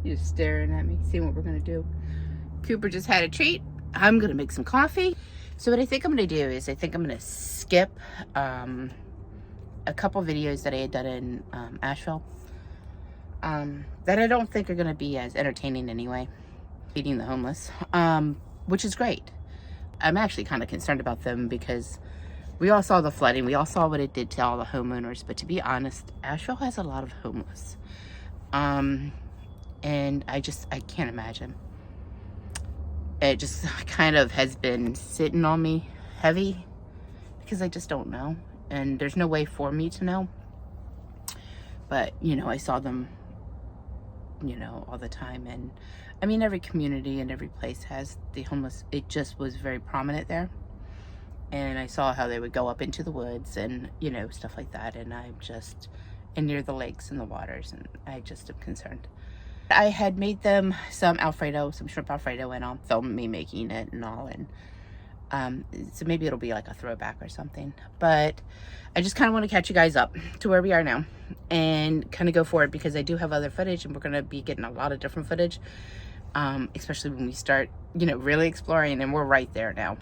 You're staring at me, seeing what we're gonna do. Cooper just had a treat. I'm gonna make some coffee. So what I think I'm gonna do is I think I'm gonna skip a couple videos that I had done in Asheville that I don't think are gonna be as entertaining anyway. Feeding the homeless, which is great. I'm actually kind of concerned about them because we all saw the flooding. We all saw what it did to all the homeowners. But to be honest, Asheville has a lot of homeless. And I can't imagine. It just kind of has been sitting on me heavy because I just don't know. And there's no way for me to know. But, you know, I saw them, you know, all the time. And I mean, every community and every place has the homeless. It just was very prominent there. And I saw how they would go up into the woods and, you know, stuff like that. And and near the lakes and the waters. And I just am concerned. I had made them some Alfredo, some shrimp Alfredo, and I'll film me making it and all. And so maybe it'll be like a throwback or something. But I just kind of want to catch you guys up to where we are now and kind of go forward because I do have other footage and we're going to be getting a lot of different footage. Especially when we start, you know, really exploring, and we're right there now.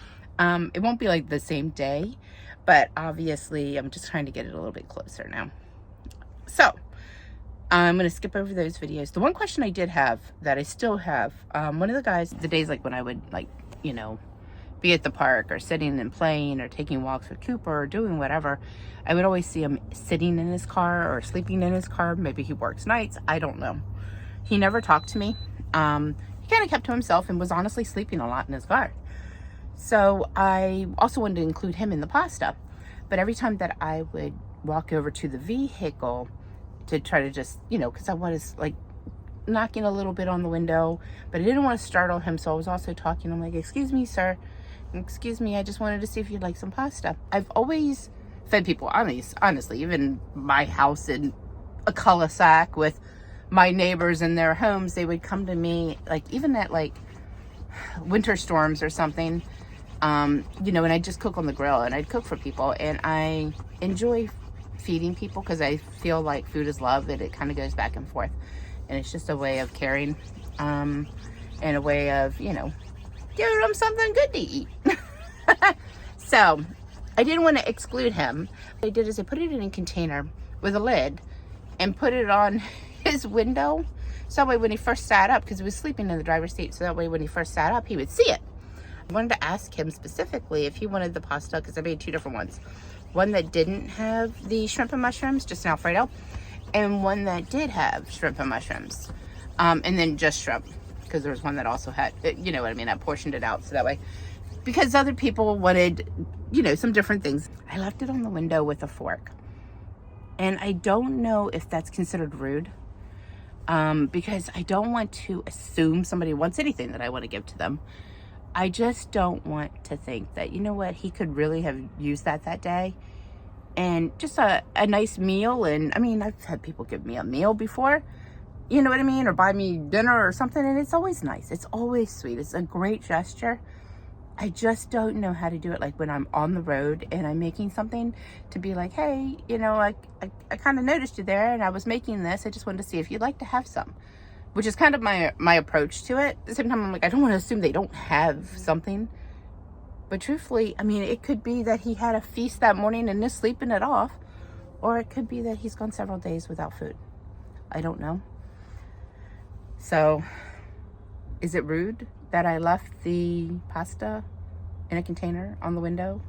It won't be like the same day, but obviously I'm just trying to get it a little bit closer now. So I'm going to skip over those videos. The one question I did have that I still have, one of the guys, the days like when I would like, you know, be at the park or sitting and playing or taking walks with Cooper or doing whatever, I would always see him sitting in his car or sleeping in his car. Maybe he works nights. I don't know. He never talked to me. He kind of kept to himself and was honestly sleeping a lot in his car. So I also wanted to include him in the pasta. But every time that I would walk over to the vehicle to try to just, you know, because I was like knocking a little bit on the window, but I didn't want to startle him. So I was also talking. I'm like, excuse me, sir. Excuse me. I just wanted to see if you'd like some pasta. I've always fed people, honestly, even my house in a cul-de-sac with my neighbors in their homes, they would come to me, like even at like winter storms or something, you know, and I'd just cook on the grill and I'd cook for people. And I enjoy feeding people because I feel like food is love and it kind of goes back and forth. And it's just a way of caring, and a way of, you know, giving them something good to eat. So I didn't want to exclude him. What I did is I put it in a container with a lid and put it on his window. So that way when he first sat up, because he was sleeping in the driver's seat, so that way when he first sat up, he would see it. I wanted to ask him specifically if he wanted the pasta, because I made two different ones. One that didn't have the shrimp and mushrooms, just an Alfredo, and one that did have shrimp and mushrooms. And then just shrimp, because there was one that also had, you know what I mean, I portioned it out so that way. Because other people wanted, you know, some different things. I left it on the window with a fork. And I don't know if that's considered rude. Because I don't want to assume somebody wants anything that I want to give to them. I just don't want to think that, you know what, he could really have used that day. And just a nice meal. And I mean, I've had people give me a meal before, you know what I mean? Or buy me dinner or something. And it's always nice. It's always sweet. It's a great gesture. I just don't know how to do it. Like when I'm on the road and I'm making something, to be like, hey, you know, I kind of noticed you there and I was making this. I just wanted to see if you'd like to have some, which is kind of my approach to it. At the same time, I'm like, I don't want to assume they don't have something. But truthfully, I mean, it could be that he had a feast that morning and is sleeping it off. Or it could be that he's gone several days without food. I don't know. So, is it rude that I left the pasta in a container on the window?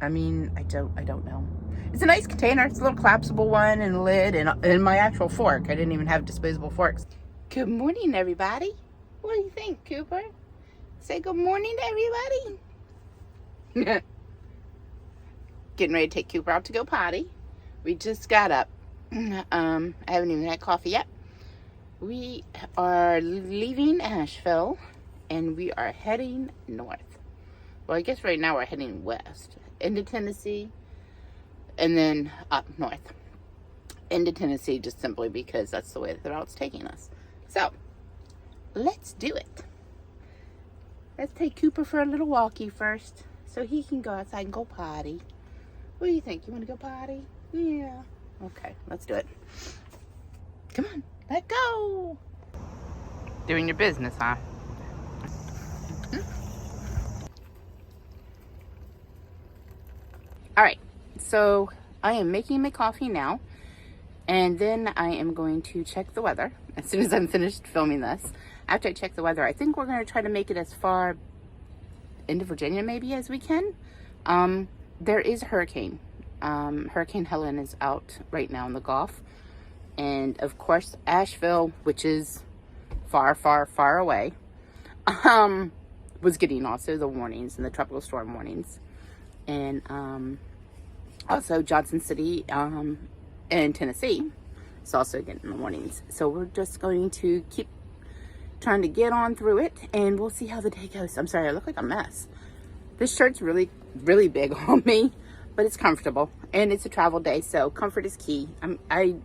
I mean, I don't know. It's a nice container. It's a little collapsible one and a lid and my actual fork. I didn't even have disposable forks. Good morning, everybody. What do you think, Cooper? Say good morning to everybody. Getting ready to take Cooper out to go potty. We just got up. I haven't even had coffee yet. We are leaving Asheville and we are heading north. Well, I guess right now we're heading west into Tennessee and then up north into Tennessee, just simply because that's the way that the route's taking us. So let's do it. Let's take Cooper for a little walkie first so he can go outside and go potty. What do you think? You want to go potty? Yeah. Okay, let's do it. Come on, let go. Doing your business, huh? All right, so I am making my coffee now, and then I am going to check the weather as soon as I'm finished filming this. After I check the weather, I think we're going to try to make it as far into Virginia maybe as we can. There is a hurricane. Hurricane Helene is out right now in the Gulf. And of course, Asheville, which is far, far, far away, was getting also the warnings and the tropical storm warnings. And also Johnson City in Tennessee is also getting the warnings. So we're just going to keep trying to get on through it, and we'll see how the day goes. I'm sorry, I look like a mess. This shirt's really, really big on me, but it's comfortable, and it's a travel day, so comfort is key. I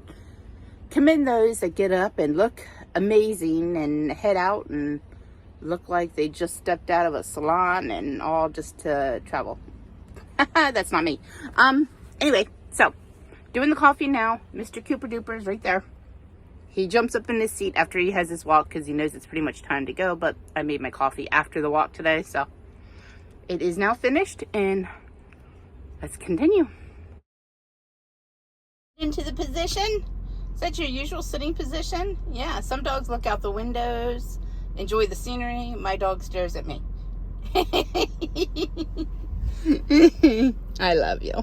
commend those that get up and look amazing and head out and look like they just stepped out of a salon and all just to travel. That's not me. Anyway, so doing the coffee now. Mr. Cooper Duper is right there. He jumps up in his seat after he has his walk because he knows it's pretty much time to go, but I made my coffee after the walk today, so it is now finished, and let's continue. Into the position. Is that your usual sitting position? Yeah, some dogs look out the windows, enjoy the scenery. My dog stares at me. I love you.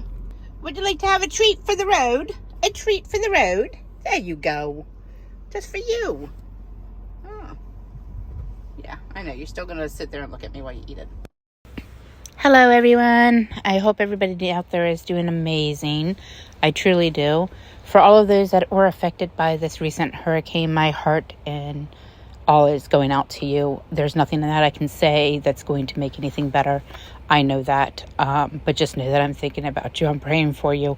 Would you like to have a treat for the road? A treat for the road? There you go. Just for you. Oh. Yeah, I know. You're still going to sit there and look at me while you eat it. Hello, everyone. I hope everybody out there is doing amazing. I truly do. For all of those that were affected by this recent hurricane, my heart and all is going out to you. There's nothing that I can say that's going to make anything better. I know that. But just know that I'm thinking about you. I'm praying for you.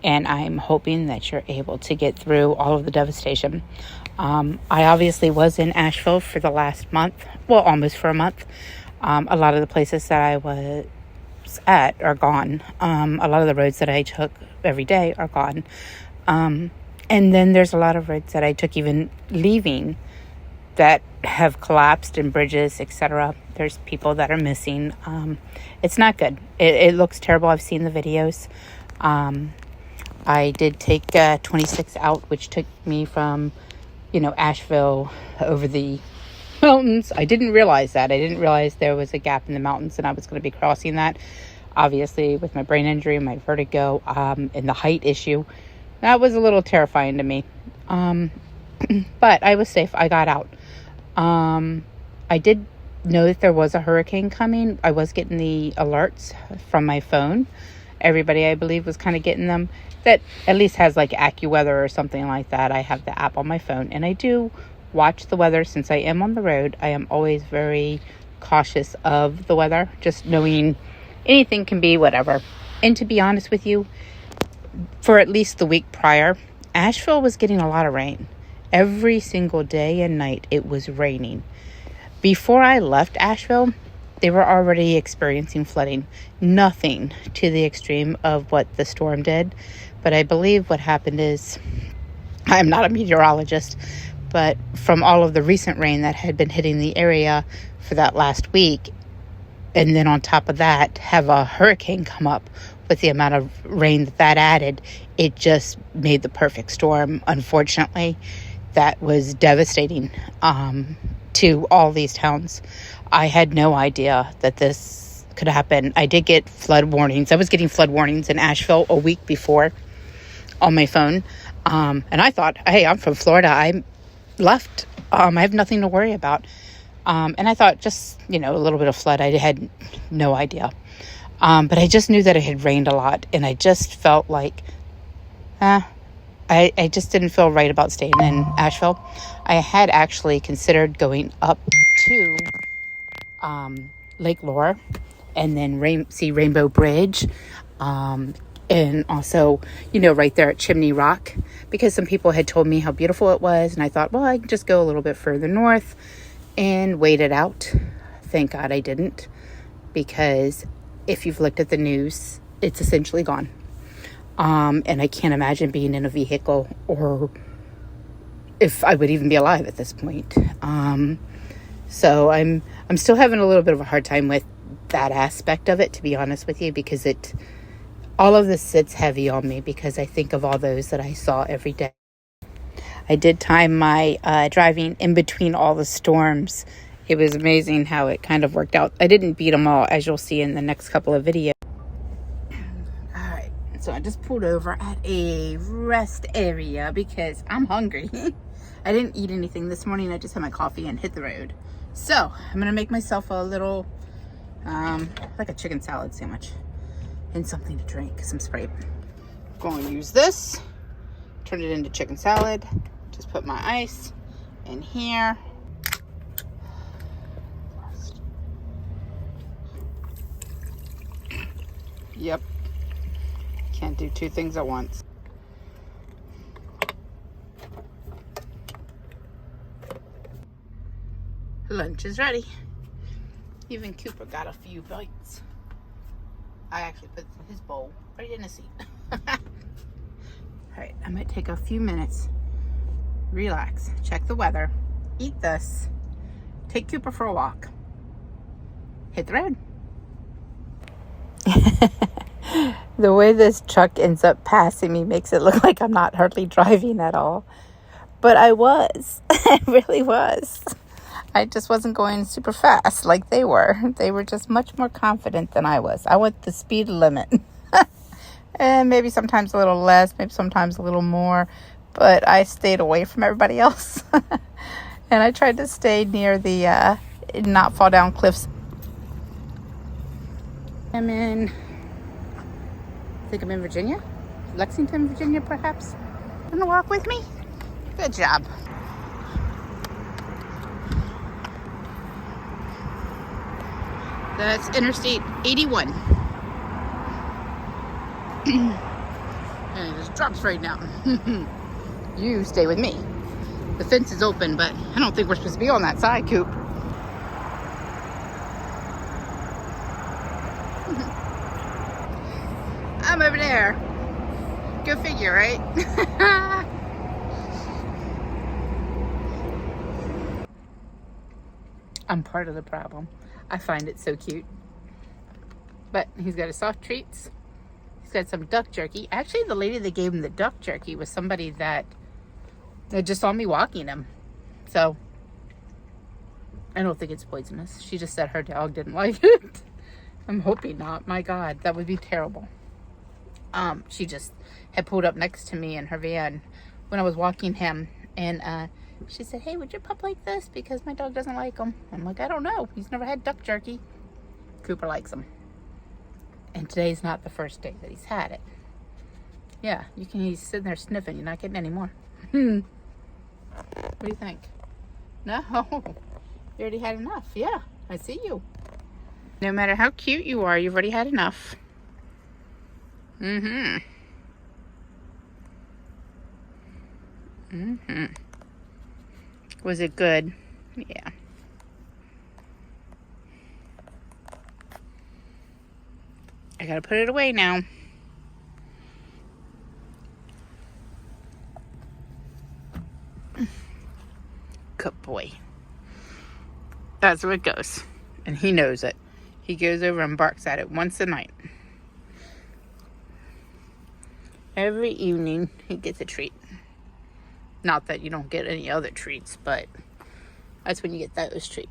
And I'm hoping that you're able to get through all of the devastation. I obviously was in Asheville for the last month. Well, almost for a month. A lot of the places that I was at are gone. A lot of the roads that I took every day are gone. And then there's a lot of roads that I took even leaving that have collapsed, and bridges, etc. There's people that are missing. It's not good. It looks terrible. I've seen the videos. I did take 26 out, which took me from, Asheville over the mountains. I didn't realize that. I didn't realize there was a gap in the mountains and I was going to be crossing that. Obviously, with my brain injury, my vertigo, and the height issue, that was a little terrifying to me. But I was safe. I got out. I did know that there was a hurricane coming. I was getting the alerts from my phone. Everybody, I believe, was kind of getting them. That at least has like AccuWeather or something like that. I have the app on my phone, and I do watch the weather. Since I am on the road, I am always very cautious of the weather, just knowing anything can be whatever. And to be honest with you, for at least the week prior, Asheville was getting a lot of rain. Every single day and night it was raining. Before I left Asheville, they were already experiencing flooding. Nothing to the extreme of what the storm did. But I believe what happened is, I'm not a meteorologist, but from all of the recent rain that had been hitting the area for that last week, and then on top of that, have a hurricane come up with the amount of rain that added, it just made the perfect storm, unfortunately. That was devastating to all these towns. I had no idea that this could happen. I did get flood warnings. I was getting flood warnings in Asheville a week before on my phone. And I thought, hey, I'm from Florida. I left. I have nothing to worry about. And I thought just, a little bit of flood. I had no idea. But I just knew that it had rained a lot. And I just felt like, I just didn't feel right about staying in Asheville. I had actually considered going up to Lake Lure and then see Rainbow Bridge. And also, right there at Chimney Rock, because some people had told me how beautiful it was. And I thought, well, I can just go a little bit further north and wait it out. Thank God I didn't, because if you've looked at the news, it's essentially gone. And I can't imagine being in a vehicle or if I would even be alive at this point. So I'm still having a little bit of a hard time with that aspect of it, to be honest with you, because all of this sits heavy on me because I think of all those that I saw every day. I did time my driving in between all the storms. It was amazing how it kind of worked out. I didn't beat them all, as you'll see in the next couple of videos. Alright, so I just pulled over at a rest area because I'm hungry. I didn't eat anything this morning. I just had my coffee and hit the road. So, I'm going to make myself a little, like a chicken salad sandwich. And something to drink, some Sprite. Going to use this. Turn it into chicken salad. Just put my ice in here. Yep. Can't do two things at once. Lunch is ready. Even Cooper got a few bites. I actually put his bowl right in the seat. Alright, I might take a few minutes, relax, check the weather, eat this, take Cooper for a walk, hit the road. The way this truck ends up passing me makes it look like I'm not hardly driving at all. But I was. I really was. I just wasn't going super fast like they were. They were just much more confident than I was. I went the speed limit. And maybe sometimes a little less, maybe sometimes a little more. But I stayed away from everybody else. And I tried to stay near the, not fall down cliffs. I think I'm in Virginia. Lexington, Virginia, perhaps. Wanna walk with me? Good job. That's Interstate 81. And it just drops right now. You stay with me. The fence is open, but I don't think we're supposed to be on that side, Coop. I'm over there. Go figure, right? I'm part of the problem. I find it so cute. But he's got his soft treats. He's got some duck jerky. Actually, the lady that gave him the duck jerky was somebody that just saw me walking him. So, I don't think it's poisonous. She just said her dog didn't like it. I'm hoping not. My God, that would be terrible. She just had pulled up next to me in her van when I was walking him. And she said, hey, would your pup like this? Because my dog doesn't like them. I'm like, I don't know. He's never had duck jerky. Cooper likes them. And today's not the first day that he's had it. Yeah, he's sitting there sniffing. You're not getting any more. What do you think? No, you already had enough. Yeah, I see you. No matter how cute you are, you've already had enough. Mm-hmm. Mm-hmm. Was it good? Yeah. I gotta put it away now. Good boy. That's where it goes. And he knows it. He goes over and barks at it once a night. Every evening he gets a treat. Not that you don't get any other treats, but that's when you get those treats.